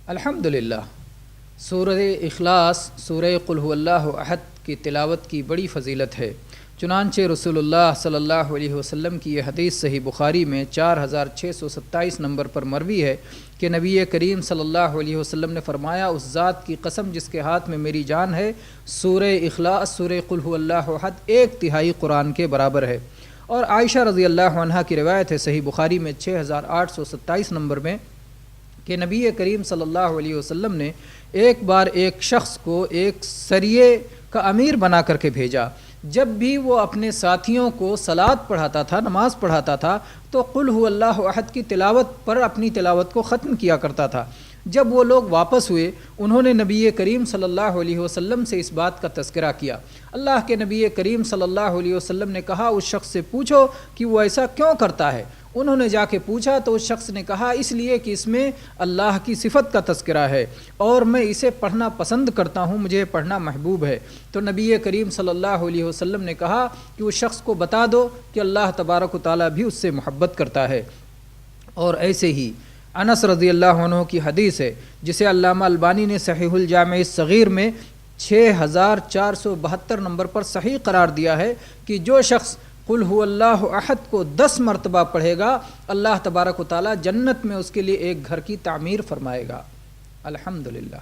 الحمدللہ، سورہ اخلاص، سورہ قل هو اللہ احد کی تلاوت کی بڑی فضیلت ہے۔ چنانچہ رسول اللہ صلی اللہ علیہ وسلم کی یہ حدیث صحیح بخاری میں 4627 نمبر پر مروی ہے کہ نبی کریم صلی اللہ علیہ وسلم نے فرمایا، اس ذات کی قسم جس کے ہاتھ میں میری جان ہے، سورہ اخلاص، سورہ قل هو اللہ احد 1/3 قرآن کے برابر ہے۔ اور عائشہ رضی اللہ عنہا کی روایت ہے صحیح بخاری میں 6827 نمبر میں کہ نبی کریم صلی اللہ علیہ وسلم نے ایک بار ایک شخص کو ایک سریے کا امیر بنا کر کے بھیجا۔ جب بھی وہ اپنے ساتھیوں کو صلاۃ پڑھاتا تھا، نماز پڑھاتا تھا، تو قل هو اللہ احد کی تلاوت پر اپنی تلاوت کو ختم کیا کرتا تھا۔ جب وہ لوگ واپس ہوئے، انہوں نے نبی کریم صلی اللہ علیہ وسلم سے اس بات کا تذکرہ کیا۔ اللہ کے نبی کریم صلی اللہ علیہ وسلم نے کہا، اس شخص سے پوچھو کہ وہ ایسا کیوں کرتا ہے۔ انہوں نے جا کے پوچھا تو اس شخص نے کہا، اس لیے کہ اس میں اللہ کی صفت کا تذکرہ ہے اور میں اسے پڑھنا پسند کرتا ہوں، مجھے پڑھنا محبوب ہے۔ تو نبی کریم صلی اللہ علیہ وسلم نے کہا کہ اس شخص کو بتا دو کہ اللہ تبارک و تعالیٰ بھی اس سے محبت کرتا ہے۔ اور ایسے ہی انس رضی اللہ عنہ کی حدیث ہے جسے علامہ البانی نے صحیح الجامع الصغیر میں 6472 نمبر پر صحیح قرار دیا ہے کہ جو شخص قل هو اللہ احد کو 10 مرتبہ پڑھے گا، اللہ تبارک و تعالیٰ جنت میں اس کے لیے ایک گھر کی تعمیر فرمائے گا۔ الحمدللہ۔